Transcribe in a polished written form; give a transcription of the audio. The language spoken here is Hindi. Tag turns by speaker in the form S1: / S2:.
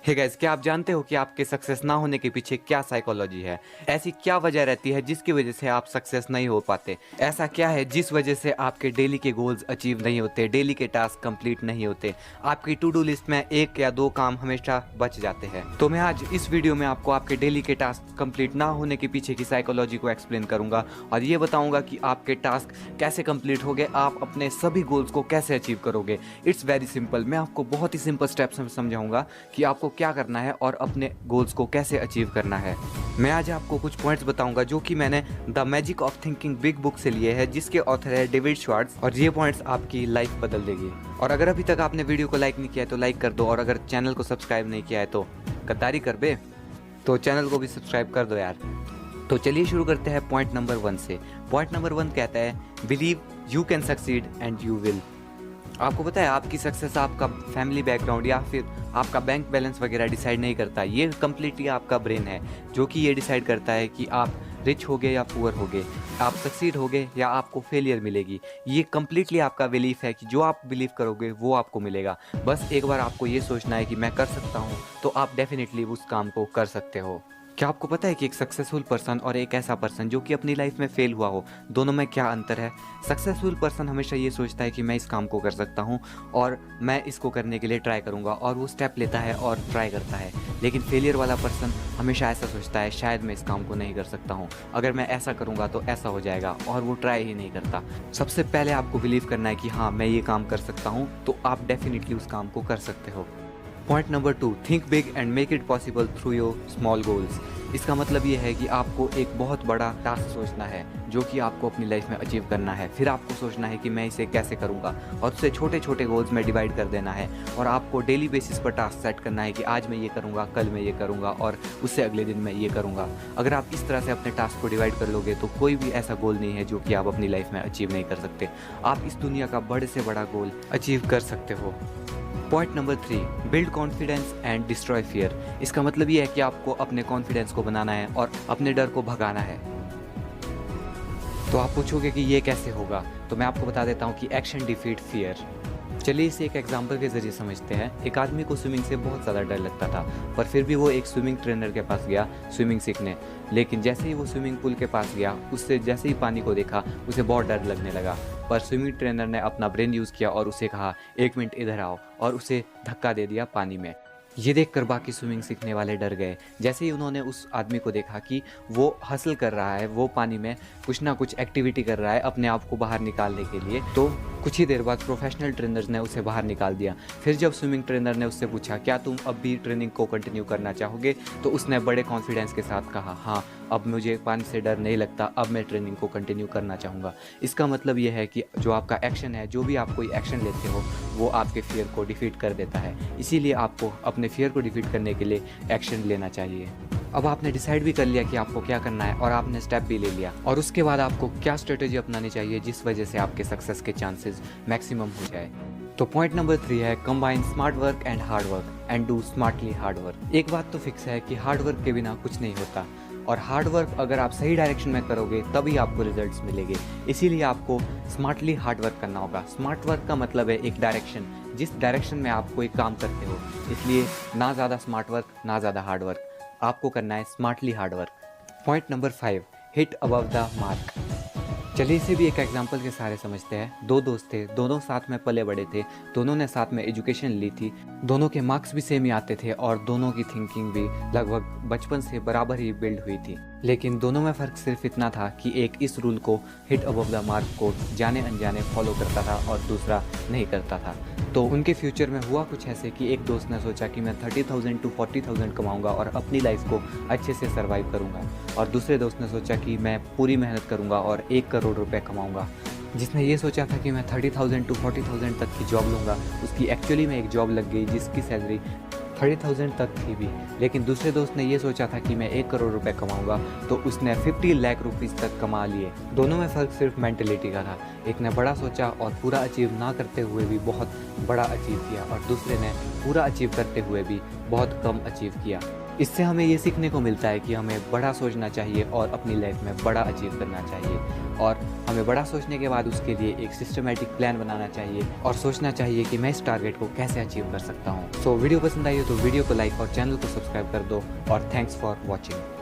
S1: हे गाइस, क्या आप जानते हो कि आपके सक्सेस ना होने के पीछे क्या साइकोलॉजी है? ऐसी क्या वजह रहती है जिसकी वजह से आप सक्सेस नहीं हो पाते? ऐसा क्या है जिस वजह से आपके डेली के गोल्स अचीव नहीं होते, डेली के टास्क कंप्लीट नहीं होते, आपकी टू डू लिस्ट में 1 या 2 काम हमेशा बच जाते हैं? तो मैं आज इस वीडियो में आपको आपके डेली के टास्क कंप्लीट ना होने के पीछे की साइकोलॉजी को एक्सप्लेन करूंगा और ये बताऊंगा कि आपके टास्क कैसे कंप्लीट हो गए, आप अपने सभी गोल्स को कैसे अचीव करोगे। It's very simple. मैं आपको बहुत ही सिंपल स्टेप्स में समझाऊंगा कि आपको क्या करना है और अपने गोल्स को कैसे अचीव करना है। मैं आज आपको कुछ पॉइंट्स बताऊंगा जो कि मैंने the magic of thinking big book से लिए हैं, जिसके ऑथर है डेविड श्वार्ट्ज, और ये पॉइंट्स आपकी लाइफ बदल देगी। और अगर अभी तक आपने वीडियो को लाइक नहीं किया है तो लाइक कर दो, और अगर चैनल को सब्सक्राइब नहीं किया है तो गद्दारी कर बे, तो चैनल को भी सब्सक्राइब कर दो यार। तो चलिए शुरू करते हैं पॉइंट नंबर 1 से। पॉइंट नंबर 1 कहता है, believe you can succeed and you will. आपको पता है आपकी सक्सेस आपका फैमिली बैकग्राउंड या फिर आपका बैंक बैलेंस वगैरह डिसाइड नहीं करता। ये कम्प्लीटली आपका ब्रेन है जो कि ये डिसाइड करता है कि आप रिच होगे या पुअर होगे, आप सक्सीड होगे या आपको फेलियर मिलेगी। ये कम्प्लीटली आपका बिलीफ है कि जो आप बिलीव करोगे वो आपको मिलेगा। बस एक बार आपको ये सोचना है कि मैं कर सकता हूँ, तो आप डेफिनेटली उस काम को कर सकते हो। क्या आपको पता है कि एक सक्सेसफुल पर्सन और एक ऐसा पर्सन जो कि अपनी लाइफ में फेल हुआ हो, दोनों में क्या अंतर है? सक्सेसफुल पर्सन हमेशा ये सोचता है कि मैं इस काम को कर सकता हूँ और मैं इसको करने के लिए ट्राई करूँगा, और वो स्टेप लेता है और ट्राई करता है। लेकिन फेलियर वाला पर्सन हमेशा ऐसा सोचता है, शायद मैं इस काम को नहीं कर सकता हूँ, अगर मैं ऐसा करूँगा तो ऐसा हो जाएगा, और वो ट्राई ही नहीं करता। सबसे पहले आपको बिलीव करना है कि हाँ मैं ये काम कर सकता हूँ, तो आप डेफिनेटली उस काम को कर सकते हो। Point number 2, think big and make it possible through your small goals. इसका मतलब ये है कि आपको एक बहुत बड़ा टास्क सोचना है जो कि आपको अपनी लाइफ में अचीव करना है। फिर आपको सोचना है कि मैं इसे कैसे करूँगा, और उसे छोटे छोटे गोल्स में डिवाइड कर देना है। और आपको डेली बेसिस पर टास्क सेट करना है कि आज मैं ये करूँगा, कल मैं ये करूँगा, और उससे अगले दिन मैं ये करूँगा। अगर आप इस तरह से अपने टास्क को डिवाइड कर लोगे तो कोई भी ऐसा गोल नहीं है जो कि आप अपनी लाइफ में अचीव नहीं कर सकते। आप इस दुनिया का बड़े से बड़ा गोल अचीव कर सकते हो। Point number 3, build confidence and destroy fear. इसका मतलब ये है कि आपको अपने कॉन्फिडेंस को बनाना है और अपने डर को भगाना है। तो आप पूछोगे कि ये कैसे होगा, तो मैं आपको बता देता हूँ कि एक्शन डिफीट फियर। चलिए इसे एक एग्जाम्पल के जरिए समझते हैं। एक आदमी को स्विमिंग से बहुत ज़्यादा डर लगता था, पर फिर भी वो एक स्विमिंग ट्रेनर के पास गया स्विमिंग सीखने। लेकिन जैसे ही वो स्विमिंग पूल के पास गया, उससे जैसे ही पानी को देखा उसे बहुत डर लगने लगा। पर स्विमिंग ट्रेनर ने अपना ब्रेन यूज़ किया और उसे कहा 1 मिनट इधर आओ, और उसे धक्का दे दिया पानी में। ये देखकर बाकी स्विमिंग सीखने वाले डर गए। जैसे ही उन्होंने उस आदमी को देखा कि वो हसल कर रहा है, वो पानी में कुछ ना कुछ एक्टिविटी कर रहा है अपने आप को बाहर निकालने के लिए, तो कुछ ही देर बाद प्रोफेशनल ट्रेनर्स ने उसे बाहर निकाल दिया। फिर जब स्विमिंग ट्रेनर ने उससे पूछा क्या तुम अब भी ट्रेनिंग को कंटिन्यू करना चाहोगे, तो उसने बड़े कॉन्फिडेंस के साथ कहा हाँ, अब मुझे पानी से डर नहीं लगता, अब मैं ट्रेनिंग को कंटिन्यू करना चाहूँगा। इसका मतलब ये है कि जो आपका एक्शन है, जो भी आप कोई एक्शन लेते हो, वो आपके फियर को डिफीट कर देता है। इसीलिए आपको अपने फियर को डिफीट करने के लिए एक्शन लेना चाहिए। अब आपने डिसाइड भी कर लिया कि आपको क्या करना है और आपने स्टेप भी ले लिया, और उसके बाद आपको क्या स्ट्रेटेजी अपनानी चाहिए जिस वजह से आपके सक्सेस के चांसेस मैक्सिमम हो जाए। तो पॉइंट नंबर 3 है, combine smart work and hard work and do smartly hard work. एक बात तो फिक्स है कि हार्ड वर्क के बिना कुछ नहीं होता, और हार्ड वर्क अगर आप सही डायरेक्शन में करोगे तभी आपको रिजल्ट्स मिलेंगे। इसीलिए आपको स्मार्टली हार्ड वर्क करना होगा। स्मार्ट वर्क का मतलब है एक डायरेक्शन, जिस डायरेक्शन में आप कोई काम करते हो। इसलिए ना ज़्यादा स्मार्ट वर्क ना ज़्यादा हार्ड वर्क, आपको करना है smartly hard work. Point number 5, hit above the mark. चलिए इसे भी एक एग्जाम्पल के सहारे समझते हैं। 2 दोस्त थे, दोनों साथ में पले बड़े थे, दोनों ने साथ में एजुकेशन ली थी, दोनों के मार्क्स भी सेम ही आते थे, और दोनों की थिंकिंग भी लगभग बचपन से बराबर ही बिल्ड हुई थी। लेकिन दोनों में फ़र्क सिर्फ इतना था कि एक इस रूल को, हिट अबव द मार्क को, जाने अनजाने फॉलो करता था और दूसरा नहीं करता था। तो उनके फ्यूचर में हुआ कुछ ऐसे कि एक दोस्त ने सोचा कि मैं 30,000 to 40,000 कमाऊंगा और अपनी लाइफ को अच्छे से सर्वाइव करूंगा, और दूसरे दोस्त ने सोचा कि मैं पूरी मेहनत करूंगा और 1 करोड़ रुपए कमाऊंगा। जिसने ये सोचा था कि मैं 30,000 to 40,000 तक की जॉब लूँगा, उसकी एक्चुअली में एक जॉब लग गई जिसकी सैलरी 30,000 तक थी भी। लेकिन दूसरे दोस्त ने ये सोचा था कि मैं 1 करोड़ रुपए कमाऊंगा, तो उसने 50 लाख रुपीज़ तक कमा लिए। दोनों में फ़र्क सिर्फ मेंटलिटी का था। एक ने बड़ा सोचा और पूरा अचीव ना करते हुए भी बहुत बड़ा अचीव किया, और दूसरे ने पूरा अचीव करते हुए भी बहुत कम अचीव किया। इससे हमें ये सीखने को मिलता है कि हमें बड़ा सोचना चाहिए और अपनी लाइफ में बड़ा अचीव करना चाहिए। और हमें बड़ा सोचने के बाद उसके लिए एक सिस्टमेटिक प्लान बनाना चाहिए और सोचना चाहिए कि मैं इस टारगेट को कैसे अचीव कर सकता हूँ। सो वीडियो पसंद आई हो तो वीडियो को लाइक और चैनल को सब्सक्राइब कर दो और थैंक्स फॉर वॉचिंग।